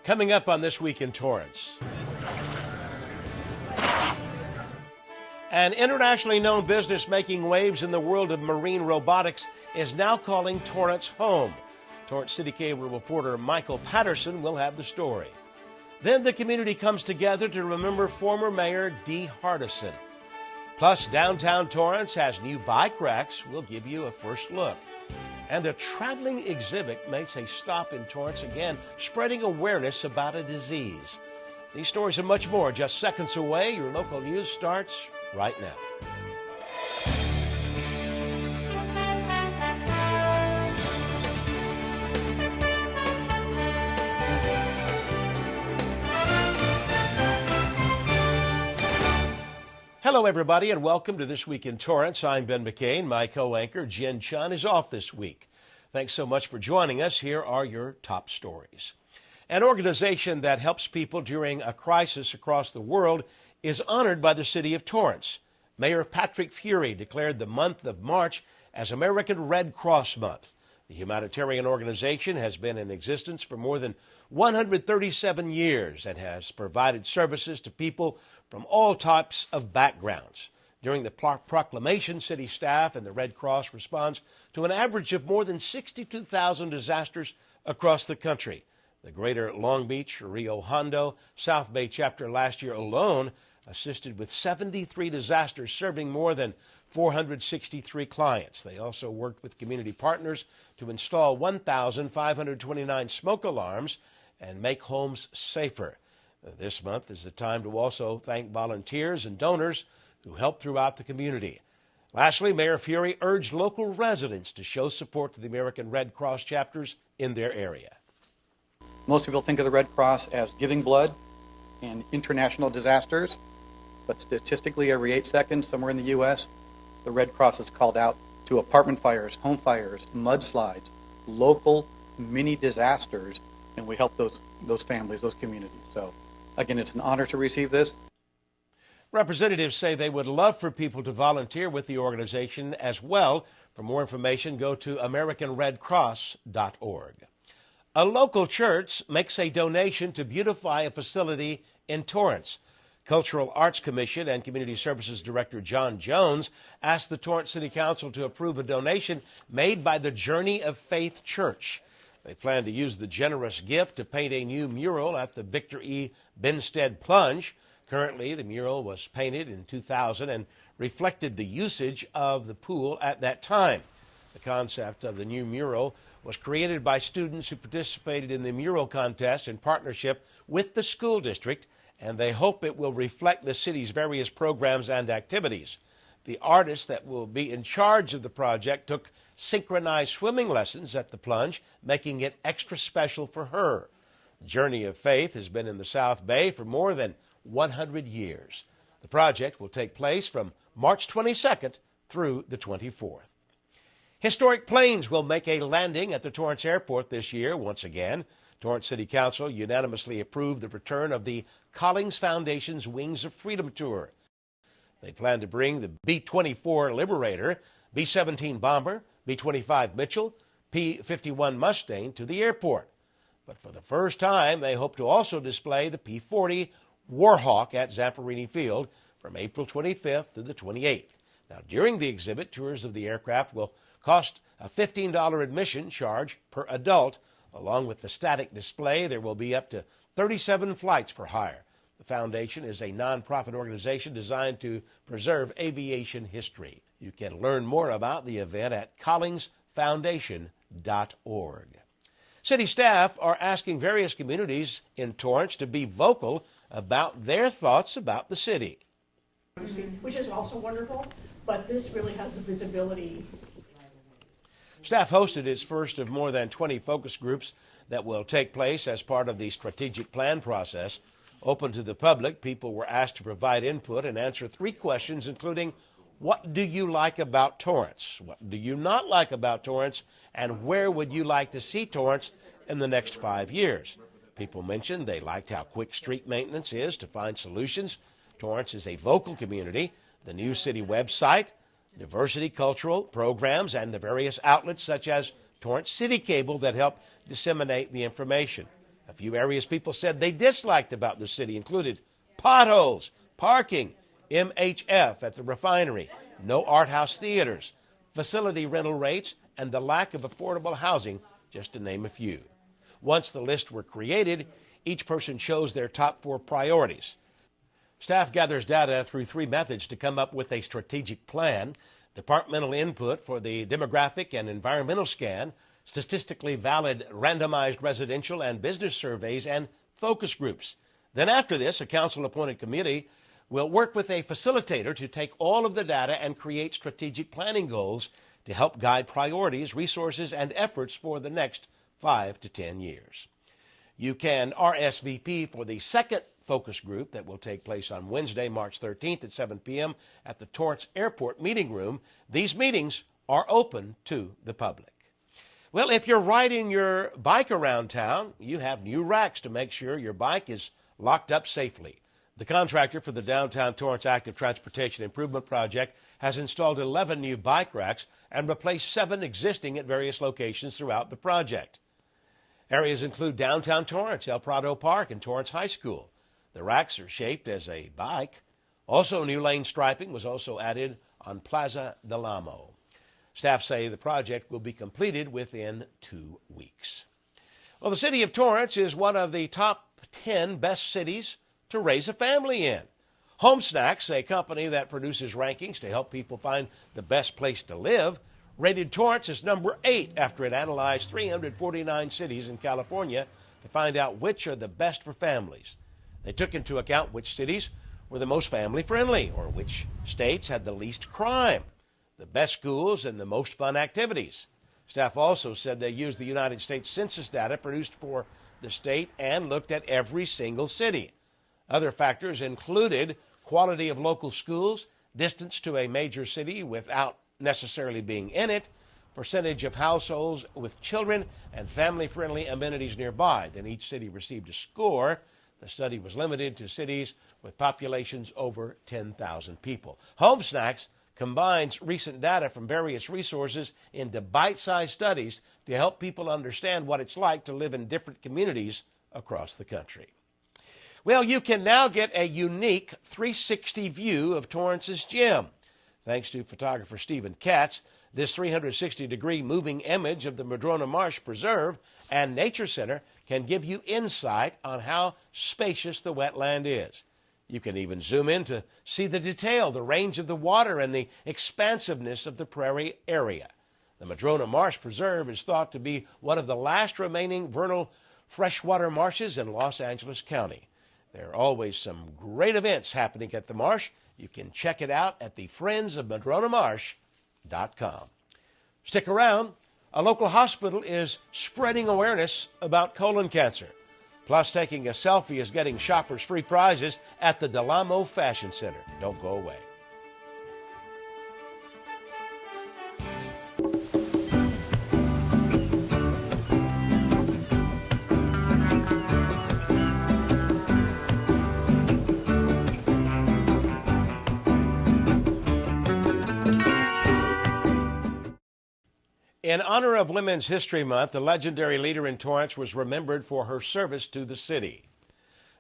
Coming up on This Week in Torrance. An internationally known business making waves in the world of marine robotics is now calling Torrance home. Torrance CitiCABLE reporter Michael Patterson will have the story. Then the community comes together to remember former Mayor Dee Hardison. Plus, downtown Torrance has new bike racks. We'll give you a first look. And a traveling exhibit makes a stop in Torrance again, spreading awareness about a disease. These stories and much more just seconds away. Your local news starts right now. Hello, everybody, and welcome to This Week in Torrance. I'm Ben McCain. My co-anchor, Jin Chun, is off this week. Thanks so much for joining us. Here are your top stories. An organization that helps people during a crisis across the world is honored by the city of Torrance. Mayor Patrick Fury declared the month of March as American Red Cross Month. The humanitarian organization has been in existence for more than 137 years and has provided services to people from all types of backgrounds. During the proclamation, city staff and the Red Cross responds to an average of more than 62,000 disasters across the country. The Greater Long Beach, Rio Hondo, South Bay chapter last year alone assisted with 73 disasters, serving more than 463 clients. They also worked with community partners to install 1,529 smoke alarms and make homes safer. This month is the time to also thank volunteers and donors who help throughout the community. Lastly, Mayor Fury urged local residents to show support to the American Red Cross chapters in their area. Most people think of the Red Cross as giving blood in international disasters, but statistically every 8 seconds somewhere in the U.S., the Red Cross is called out to apartment fires, home fires, mudslides, local mini disasters, and we help those families, those communities. So again, it's an honor to receive this. Representatives say they would love for people to volunteer with the organization as well. For more information, go to AmericanRedCross.org. A local church makes a donation to beautify a facility in Torrance. Cultural Arts Commission and Community Services Director John Jones asked the Torrance City Council to approve a donation made by the Journey of Faith Church. They plan to use the generous gift to paint a new mural at the Victor E. Benstead Plunge. Currently, the mural was painted in 2000 and reflected the usage of the pool at that time. The concept of the new mural was created by students who participated in the mural contest in partnership with the school district, and they hope it will reflect the city's various programs and activities. The artist that will be in charge of the project took synchronized swimming lessons at the plunge, making it extra special for her. Journey of Faith has been in the South Bay for more than 100 years. The project will take place from March 22nd through the 24th. Historic planes will make a landing at the Torrance Airport this year once again. Torrance City Council unanimously approved the return of the Collings Foundation's Wings of Freedom Tour. They plan to bring the B-24 Liberator, B-17 Bomber, B-25 Mitchell, P-51 Mustang to the airport. But for the first time, they hope to also display the P-40 Warhawk at Zamperini Field from April 25th to the 28th. Now, during the exhibit, tours of the aircraft will cost a $15 admission charge per adult. Along with the static display, there will be up to 37 flights for hire. The foundation is a nonprofit organization designed to preserve aviation history. You can learn more about the event at collingsfoundation.org. City staff are asking various communities in Torrance to be vocal about their thoughts about the city. Which is also wonderful, but this really has the visibility. Staff hosted its first of more than 20 focus groups that will take place as part of the strategic plan process. Open to the public, people were asked to provide input and answer 3 questions, including, what do you like about Torrance? What do you not like about Torrance? And where would you like to see Torrance in the next 5 years? People mentioned they liked how quick street maintenance is to find solutions. Torrance is a vocal community. The new city website, diversity cultural programs, and the various outlets such as Torrance CitiCABLE that help disseminate the information. A few areas people said they disliked about the city included potholes, parking, MHF at the refinery, no art house theaters, facility rental rates, and the lack of affordable housing, just to name a few. Once the lists were created, each person chose their top 4 priorities. Staff gathers data through 3 methods to come up with a strategic plan: departmental input for the demographic and environmental scan, statistically valid randomized residential and business surveys, and focus groups. Then after this, a council-appointed committee will work with a facilitator to take all of the data and create strategic planning goals to help guide priorities, resources, and efforts for the next 5 to 10 years. You can RSVP for the second focus group that will take place on Wednesday, March 13th at 7 p.m. at the Torrance Airport Meeting Room. These meetings are open to the public. Well, if you're riding your bike around town, you have new racks to make sure your bike is locked up safely. The contractor for the Downtown Torrance Active Transportation Improvement Project has installed 11 new bike racks and replaced 7 existing at various locations throughout the project. Areas include downtown Torrance, El Prado Park, and Torrance High School. The racks are shaped as a bike. Also, new lane striping was also added on Plaza del Amo. Staff say the project will be completed within 2 weeks. Well, the city of Torrance is one of the top 10 best cities to raise a family in. Home Snacks, a company that produces rankings to help people find the best place to live, rated Torrance as number 8 after it analyzed 349 cities in California to find out which are the best for families. They took into account which cities were the most family-friendly or which states had the least crime, the best schools, and the most fun activities. Staff also said they used the United States Census data produced for the state and looked at every single city. Other factors included quality of local schools, distance to a major city without necessarily being in it, percentage of households with children, and family-friendly amenities nearby. Then each city received a score. The study was limited to cities with populations over 10,000 people. Home Snacks combines recent data from various resources into bite-sized studies to help people understand what it's like to live in different communities across the country. Well, you can now get a unique 360 view of Torrance's gym. Thanks to photographer Stephen Katz, this 360-degree moving image of the Madrona Marsh Preserve and Nature Center can give you insight on how spacious the wetland is. You can even zoom in to see the detail, the range of the water, and the expansiveness of the prairie area. The Madrona Marsh Preserve is thought to be one of the last remaining vernal freshwater marshes in Los Angeles County. There are always some great events happening at the marsh. You can check it out at the friendsofmadronamarsh.com. Stick around. A local hospital is spreading awareness about colon cancer. Plus, taking a selfie is getting shoppers free prizes at the Del Amo Fashion Center. Don't go away. In honor of Women's History Month, the legendary leader in Torrance was remembered for her service to the city.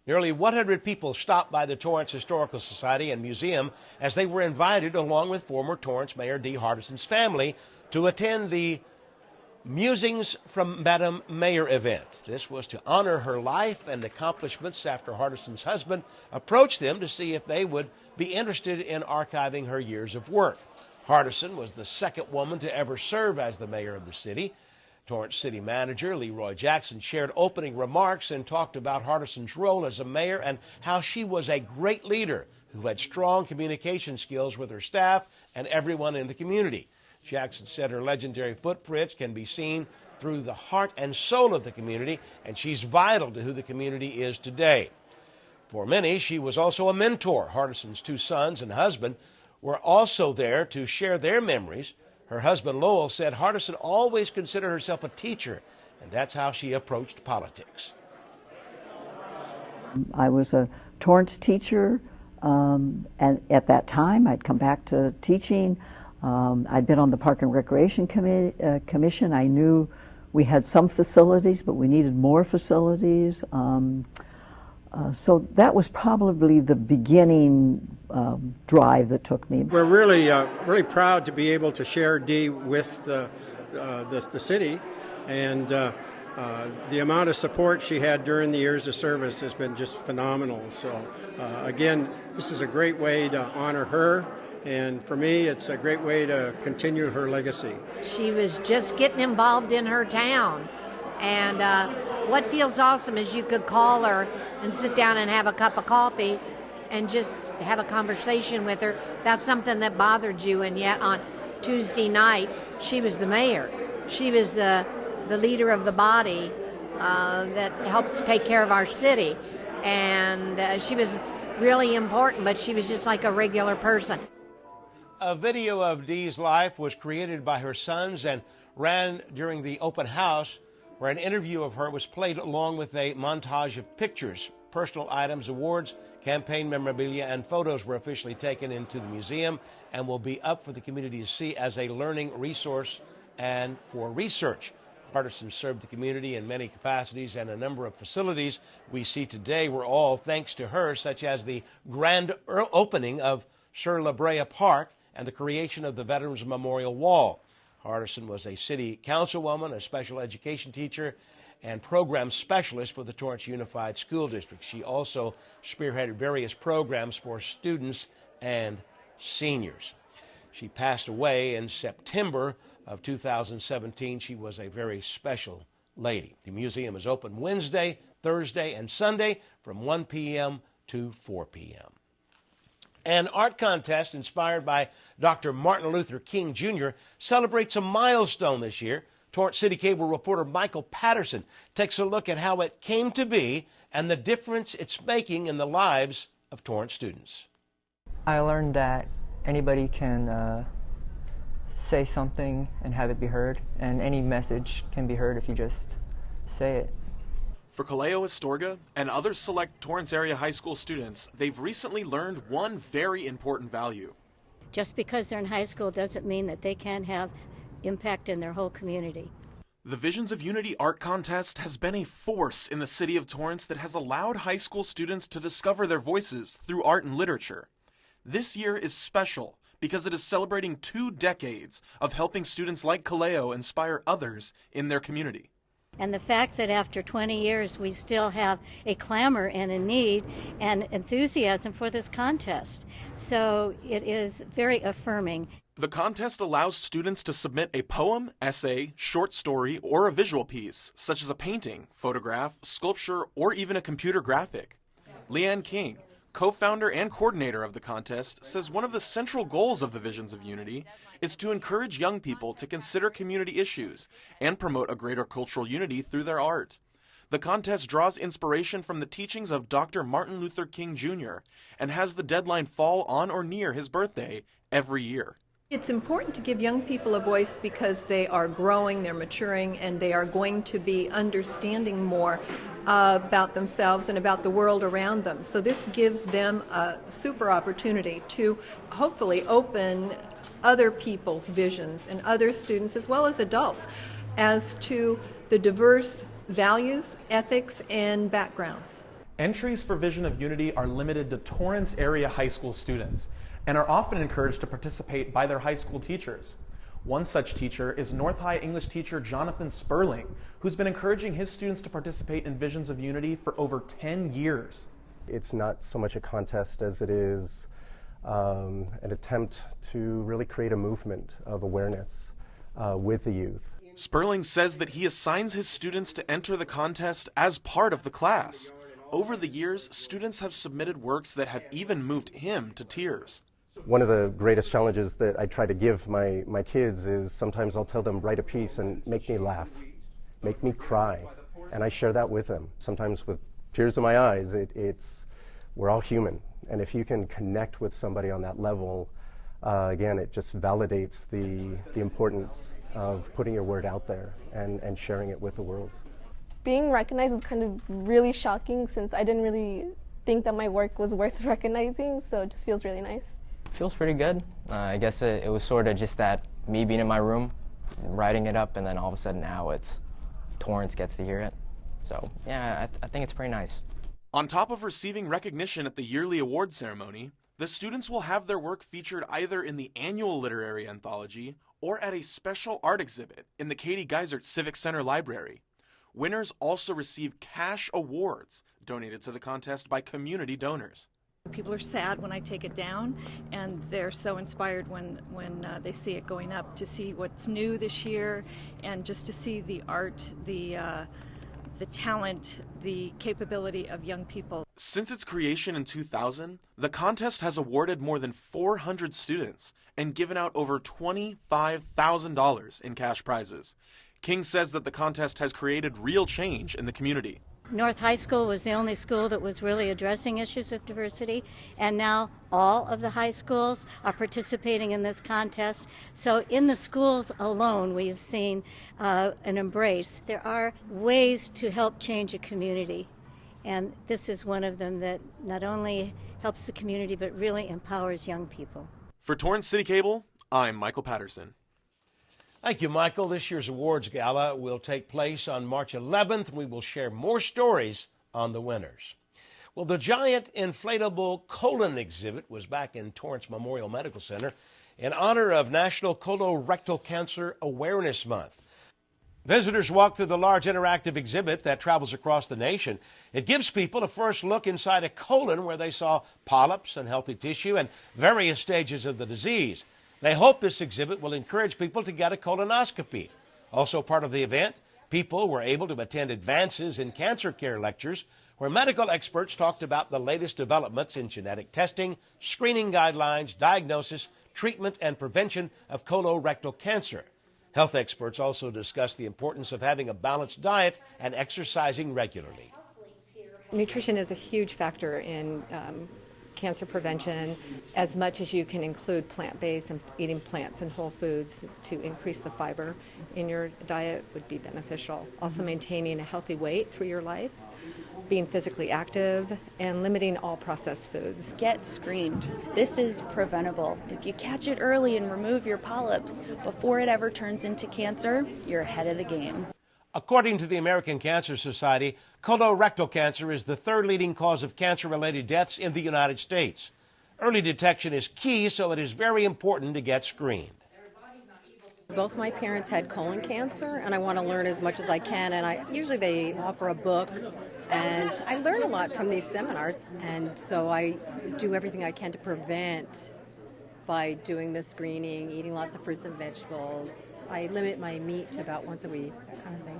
Nearly 100 people stopped by the Torrance Historical Society and Museum as they were invited, along with former Torrance Mayor Dee Hardison's family, to attend the Musings from Madam Mayor event. This was to honor her life and accomplishments after Hardison's husband approached them to see if they would be interested in archiving her years of work. Hardison was the second woman to ever serve as the mayor of the city. Torrance City Manager Leroy Jackson shared opening remarks and talked about Hardison's role as a mayor and how she was a great leader who had strong communication skills with her staff and everyone in the community. Jackson said her legendary footprints can be seen through the heart and soul of the community, and she's vital to who the community is today. For many, she was also a mentor. Hardison's 2 sons and husband were also there to share their memories. Her husband, Lowell, said Hardison always considered herself a teacher, and that's how she approached politics. I was a Torrance teacher, and at that time I'd come back to teaching. I'd been on the Park and Recreation Commission. I knew We had some facilities, but we needed more facilities. So that was probably the beginning drive that took me. We're really proud to be able to share Dee with the city, and the amount of support she had during the years of service has been just phenomenal. So again, this is a great way to honor her, and for me, it's a great way to continue her legacy. She was just getting involved in her town, and what feels awesome is you could call her and sit down and have a cup of coffee and just have a conversation with her about something that bothered you, and yet on Tuesday night, she was the mayor. She was the leader of the body that helps take care of our city, and she was really important, but she was just like a regular person. A video of Dee's life was created by her sons and ran during the open house, where an interview of her was played along with a montage of pictures, personal items, awards, campaign memorabilia, and photos were officially taken into the museum and will be up for the community to see as a learning resource and for research. Hardison served the community in many capacities, and a number of facilities we see today were all thanks to her, such as the grand opening of Sur La Brea Park and the creation of the Veterans Memorial Wall. Hardison was a city councilwoman, a special education teacher, and program specialist for the Torrance Unified School District. She also spearheaded various programs for students and seniors. She passed away in September of 2017. She was a very special lady. The museum is open Wednesday, Thursday, and Sunday from 1 p.m. to 4 p.m. An art contest inspired by Dr. Martin Luther King Jr. celebrates a milestone this year. Torrance CitiCABLE reporter Michael Patterson takes a look at how it came to be and the difference it's making in the lives of Torrance students. I learned that anybody can say something and have it be heard, and any message can be heard if you just say it. For Kaleo Astorga and other select Torrance area high school students, they've recently learned one very important value. Just because they're in high school doesn't mean that they can't have impact in their whole community. The Visions of Unity Art Contest has been a force in the city of Torrance that has allowed high school students to discover their voices through art and literature. This year is special because it is celebrating 2 decades of helping students like Kaleo inspire others in their community. And the fact that after 20 years we still have a clamor and a need and enthusiasm for this contest. So it is very affirming. The contest allows students to submit a poem, essay, short story, or a visual piece, such as a painting, photograph, sculpture, or even a computer graphic. Leanne King, co-founder and coordinator of the contest, says one of the central goals of the Visions of Unity is to encourage young people to consider community issues and promote a greater cultural unity through their art. The contest draws inspiration from the teachings of Dr. Martin Luther King Jr. and has the deadline fall on or near his birthday every year. It's important to give young people a voice because they are growing, they're maturing, and they are going to be understanding more about themselves and about the world around them. So this gives them a super opportunity to hopefully open other people's visions and other students as well as adults as to the diverse values, ethics, and backgrounds. Entries for Vision of Unity are limited to Torrance area high school students and are often encouraged to participate by their high school teachers. One such teacher is North High English teacher Jonathan Sperling, who's been encouraging his students to participate in Visions of Unity for over 10 years. It's not so much a contest as it is an attempt to really create a movement of awareness with the youth. Sperling says that he assigns his students to enter the contest as part of the class. Over the years, students have submitted works that have even moved him to tears. One of the greatest challenges that I try to give my kids is sometimes I'll tell them, write a piece and make me laugh, make me cry. And I share that with them, sometimes with tears in my eyes. We're all human. And if you can connect with somebody on that level, again, it just validates the importance of putting your word out there and sharing it with the world. Being recognized is kind of really shocking since I didn't really think that my work was worth recognizing, so it just feels really nice. Feels pretty good. I guess it was sort of just that me being in my room, writing it up, and then all of a sudden now it's Torrance gets to hear it. So yeah, I think it's pretty nice. On top of receiving recognition at the yearly awards ceremony, the students will have their work featured either in the annual literary anthology or at a special art exhibit in the Katie Geisert Civic Center Library. Winners also receive cash awards donated to the contest by community donors. People are sad when I take it down, and they're so inspired when they see it going up, to see what's new this year, and just to see the art, the talent, the capability of young people. Since its creation in 2000, the contest has awarded more than 400 students and given out over $25,000 in cash prizes. King says that the contest has created real change in the community. North High School was the only school that was really addressing issues of diversity, and now all of the high schools are participating in this contest. So in the schools alone, we have seen an embrace. There are ways to help change a community, and this is one of them that not only helps the community but really empowers young people. For Torrance CitiCABLE, I'm Michael Patterson. Thank you, Michael. This year's awards gala will take place on March 11th. We will share more stories on the winners. Well, the giant inflatable colon exhibit was back in Torrance Memorial Medical Center in honor of National Colorectal Cancer Awareness Month. Visitors walk through the large interactive exhibit that travels across the nation. It gives people a first look inside a colon where they saw polyps, unhealthy tissue, and various stages of the disease. They hope this exhibit will encourage people to get a colonoscopy. Also part of the event, people were able to attend advances in cancer care lectures where medical experts talked about the latest developments in genetic testing, screening guidelines, diagnosis, treatment, and prevention of colorectal cancer. Health experts also discussed the importance of having a balanced diet and exercising regularly. Nutrition is a huge factor in cancer prevention, as much as you can include plant-based and eating plants and whole foods to increase the fiber in your diet would be beneficial. Also maintaining a healthy weight through your life, being physically active, and limiting all processed foods. Get screened. This is preventable. If you catch it early and remove your polyps before it ever turns into cancer, you're ahead of the game. According to the American Cancer Society, colorectal cancer is the third leading cause of cancer-related deaths in the United States. Early detection is key, so it is very important to get screened. Both my parents had colon cancer, and I want to learn as much as I can, and usually they offer a book, and I learn a lot from these seminars, and so I do everything I can to prevent by doing the screening, eating lots of fruits and vegetables. I limit my meat to about once a week, that kind of thing.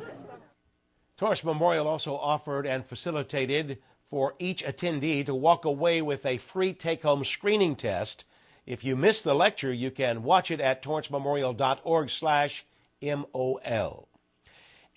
Torrance Memorial also offered and facilitated for each attendee to walk away with a free take-home screening test. If you missed the lecture, you can watch it at torrancememorial.org/MOL.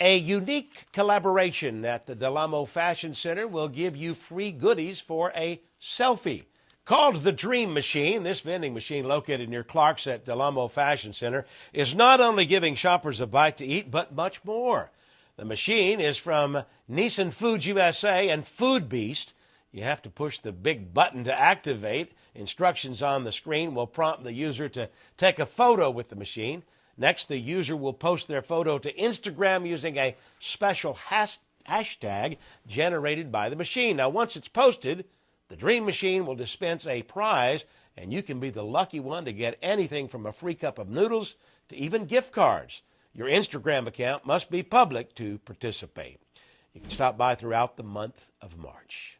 A unique collaboration at the Del Amo Fashion Center will give you free goodies for a selfie. Called the Dream Machine, this vending machine located near Clark's at Del Amo Fashion Center is not only giving shoppers a bite to eat, but much more. The machine is from Nissan Foods USA and Food Beast. You have to push the big button to activate. Instructions on the screen will prompt the user to take a photo with the machine. Next, the user will post their photo to Instagram using a special hashtag generated by the machine. Now, once it's posted, the Dream Machine will dispense a prize, and you can be the lucky one to get anything from a free cup of noodles to even gift cards. Your Instagram account must be public to participate. You can stop by throughout the month of March.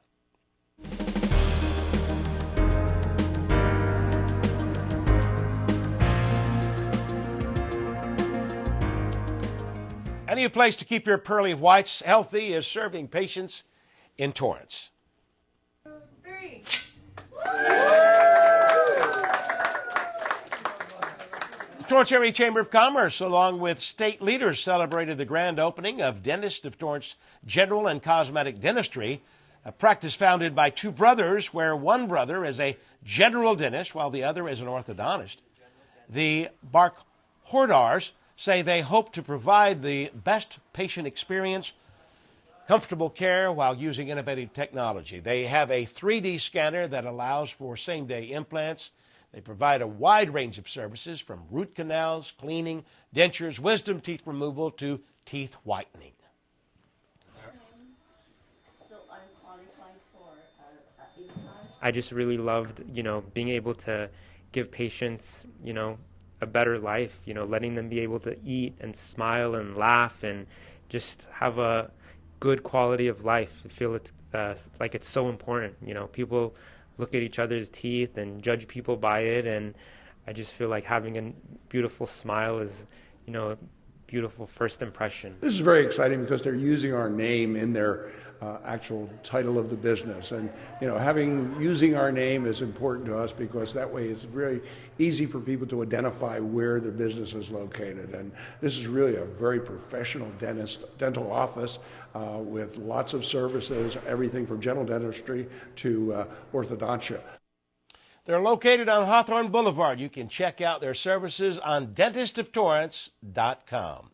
A new place to keep your pearly whites healthy is serving patients in Torrance. The Torrance Area Chamber of Commerce, along with state leaders, celebrated the grand opening of Dentist of Torrance General and Cosmetic Dentistry, a practice founded by two brothers, where one brother is a general dentist while the other is an orthodontist. The Barkhordars say they hope to provide the best patient experience, comfortable care while using innovative technology. They have a 3D scanner that allows for same-day implants. They provide a wide range of services from root canals, cleaning, dentures, wisdom teeth removal to teeth whitening. I just really loved, being able to give patients, a better life, letting them be able to eat and smile and laugh and just have a good quality of life. I feel it's like it's so important. People look at each other's teeth and judge people by it, and I just feel like having a beautiful smile is, a beautiful first impression. This is very exciting because they're using our name in their actual title of the business, and using our name is important to us because that way it's very easy for people to identify where their business is located. And this is really a very professional dental office with lots of services, everything from general dentistry to orthodontia. They're located on Hawthorne Boulevard. You can check out their services on dentistoftorrance.com.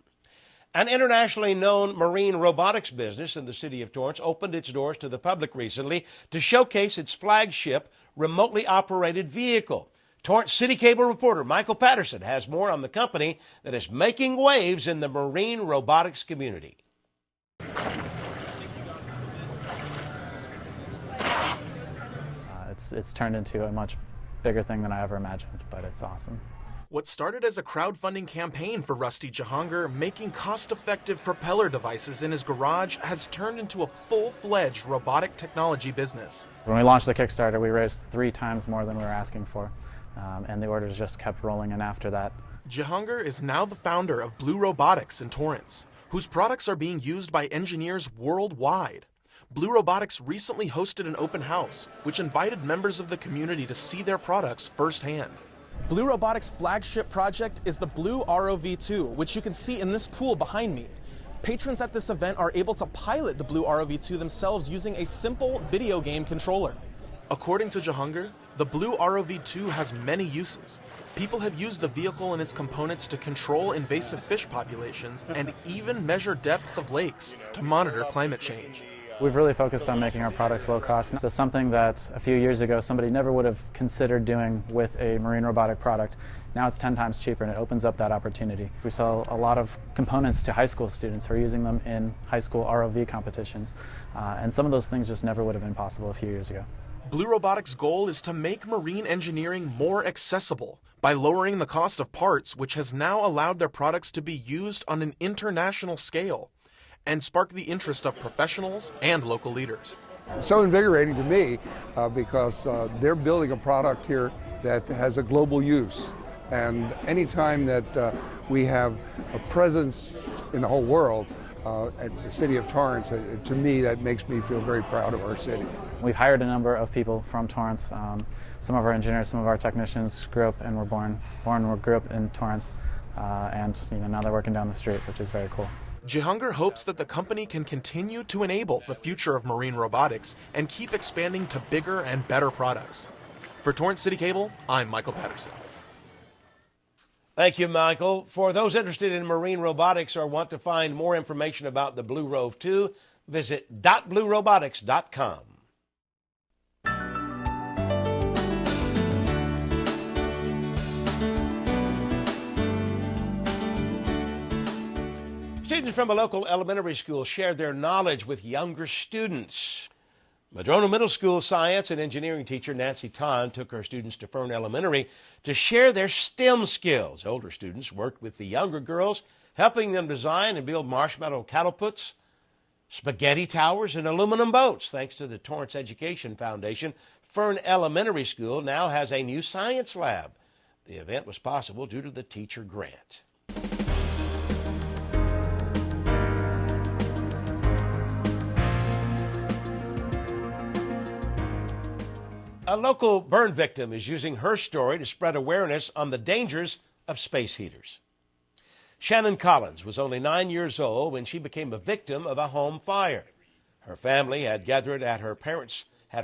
An internationally known marine robotics business in the city of Torrance opened its doors to the public recently to showcase its flagship remotely operated vehicle. Torrance CitiCABLE reporter Michael Patterson has more on the company that is making waves in the marine robotics community. It's turned into a much bigger thing than I ever imagined, but it's awesome. What started as a crowdfunding campaign for Rusty Jahangir making cost-effective propeller devices in his garage has turned into a full-fledged robotic technology business. When we launched the Kickstarter, we raised 3 times more than we were asking for, and the orders just kept rolling in after that. Jahangir is now the founder of Blue Robotics in Torrance, whose products are being used by engineers worldwide. Blue Robotics recently hosted an open house, which invited members of the community to see their products firsthand. Blue Robotics' flagship project is the Blue ROV2, which you can see in this pool behind me. Patrons at this event are able to pilot the Blue ROV2 themselves using a simple video game controller. According to Jahangir, the Blue ROV2 has many uses. People have used the vehicle and its components to control invasive fish populations and even measure depths of lakes to monitor climate change. We've really focused on making our products low cost. So something that a few years ago somebody never would have considered doing with a marine robotic product, now it's 10 times cheaper and it opens up that opportunity. We sell a lot of components to high school students who are using them in high school ROV competitions. And some of those things just never would have been possible a few years ago. Blue Robotics' goal is to make marine engineering more accessible by lowering the cost of parts, which has now allowed their products to be used on an international scale and spark the interest of professionals and local leaders. It's so invigorating to me because they're building a product here that has a global use. And anytime that we have a presence in the whole world at the city of Torrance, to me that makes me feel very proud of our city. We've hired a number of people from Torrance. Some of our engineers, some of our technicians grew up and grew up in Torrance, and now they're working down the street, which is very cool. Jahangir hopes that the company can continue to enable the future of marine robotics and keep expanding to bigger and better products. For Torrance CitiCABLE, I'm Michael Patterson. Thank you, Michael. For those interested in marine robotics or want to find more information about the Blue Rove 2, visit .bluerobotics.com. Students from a local elementary school shared their knowledge with younger students. Madrona Middle School science and engineering teacher Nancy Ton took her students to Fern Elementary to share their STEM skills. Older students worked with the younger girls, helping them design and build marshmallow catapults, spaghetti towers, and aluminum boats. Thanks to the Torrance Education Foundation, Fern Elementary School now has a new science lab. The event was possible due to the teacher grant. A local burn victim is using her story to spread awareness on the dangers of space heaters. Shannon Collins was only 9 years old when she became a victim of a home fire. Her family had gathered at her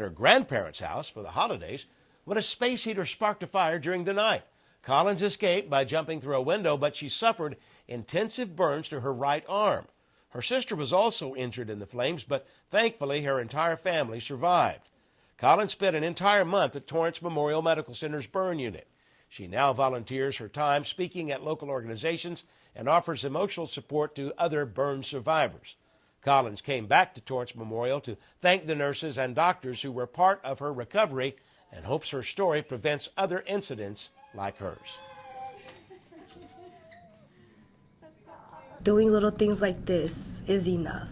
grandparents' house for the holidays when a space heater sparked a fire during the night. Collins escaped by jumping through a window, but she suffered intensive burns to her right arm. Her sister was also injured in the flames, but thankfully her entire family survived. Collins spent an entire month at Torrance Memorial Medical Center's burn unit. She now volunteers her time speaking at local organizations and offers emotional support to other burn survivors. Collins came back to Torrance Memorial to thank the nurses and doctors who were part of her recovery and hopes her story prevents other incidents like hers. Doing little things like this is enough,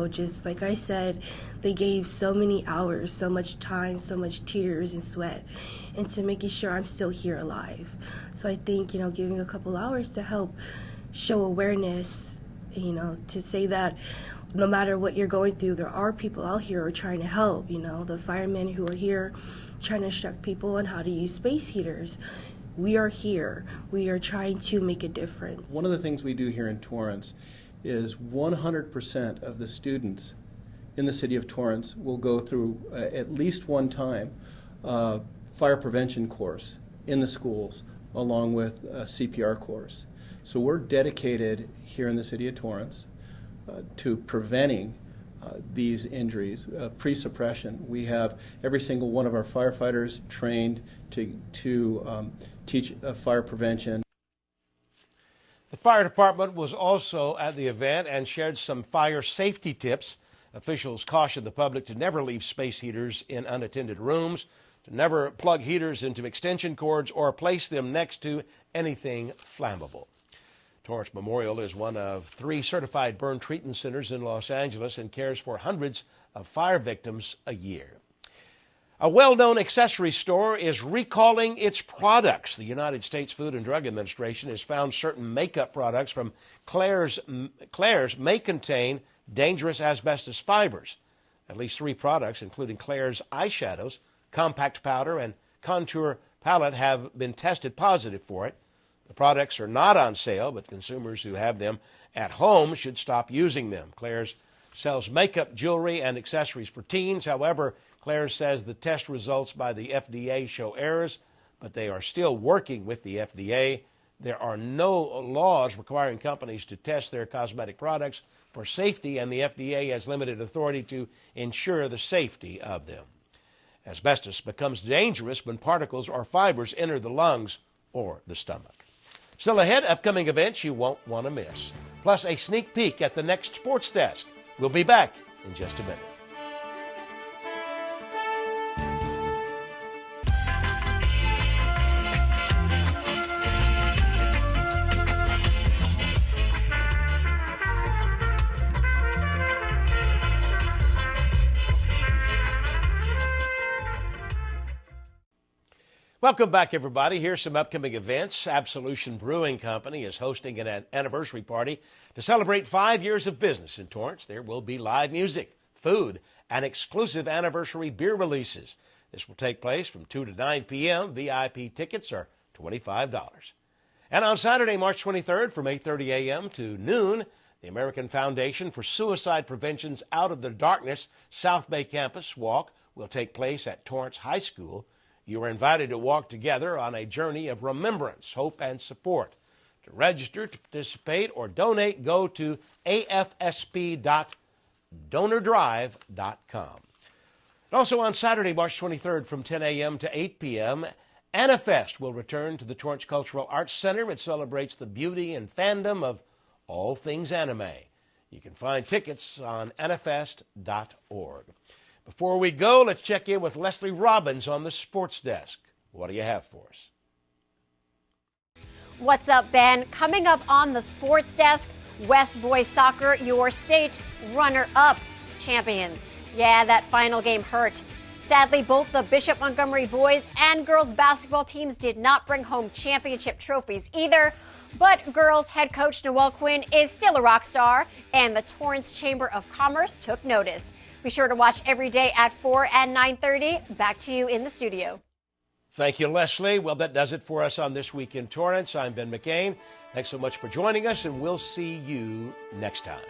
just like I said, they gave so many hours, so much time, so much tears and sweat into making sure I'm still here alive. So I think, giving a couple hours to help show awareness, to say that no matter what you're going through, there are people out here who are trying to help, the firemen who are here trying to instruct people on how to use space heaters. We are here. We are trying to make a difference. One of the things we do here in Torrance is 100% of the students in the city of Torrance will go through at least one time fire prevention course in the schools along with a CPR course. So we're dedicated here in the city of Torrance to preventing these injuries, pre-suppression. We have every single one of our firefighters trained to teach fire prevention. The fire department was also at the event and shared some fire safety tips. Officials cautioned the public to never leave space heaters in unattended rooms, to never plug heaters into extension cords or place them next to anything flammable. Torrance Memorial is one of 3 certified burn treatment centers in Los Angeles and cares for hundreds of fire victims a year. A well-known accessory store is recalling its products. The United States Food and Drug Administration has found certain makeup products from Claire's may contain dangerous asbestos fibers. At least 3 products, including Claire's eyeshadows, compact powder, and contour palette, have been tested positive for it. The products are not on sale, but consumers who have them at home should stop using them. Claire's sells makeup, jewelry, and accessories for teens. However, Claire says the test results by the FDA show errors, but they are still working with the FDA. There are no laws requiring companies to test their cosmetic products for safety, and the FDA has limited authority to ensure the safety of them. Asbestos becomes dangerous when particles or fibers enter the lungs or the stomach. Still ahead, upcoming events you won't want to miss, plus a sneak peek at the next sports desk. We'll be back in just a minute. Welcome back, everybody. Here's some upcoming events. Absolution Brewing Company is hosting an anniversary party to celebrate 5 years of business in Torrance. There will be live music, food, and exclusive anniversary beer releases. This will take place from 2 to 9 p.m. VIP tickets are $25. And on Saturday, March 23rd, from 8:30 a.m. to noon, the American Foundation for Suicide Prevention's Out of the Darkness South Bay Campus Walk will take place at Torrance High School. You are invited to walk together on a journey of remembrance, hope, and support. To register, to participate, or donate, go to afsp.donordrive.com. Also on Saturday, March 23rd, from 10 a.m. to 8 p.m., AniFest will return to the Torrance Cultural Arts Center. It celebrates the beauty and fandom of all things anime. You can find tickets on anifest.org. Before we go, let's check in with Leslie Robbins on the sports desk. What do you have for us? What's up, Ben? Coming up on the sports desk, West Boys Soccer, your state runner-up champions. Yeah, that final game hurt. Sadly, both the Bishop Montgomery boys and girls basketball teams did not bring home championship trophies either. But girls head coach Noelle Quinn is still a rock star, and the Torrance Chamber of Commerce took notice. Be sure to watch every day at 4 and 9:30. Back to you in the studio. Thank you, Leslie. Well, that does it for us on This Week in Torrance. I'm Ben McCain. Thanks so much for joining us, and we'll see you next time.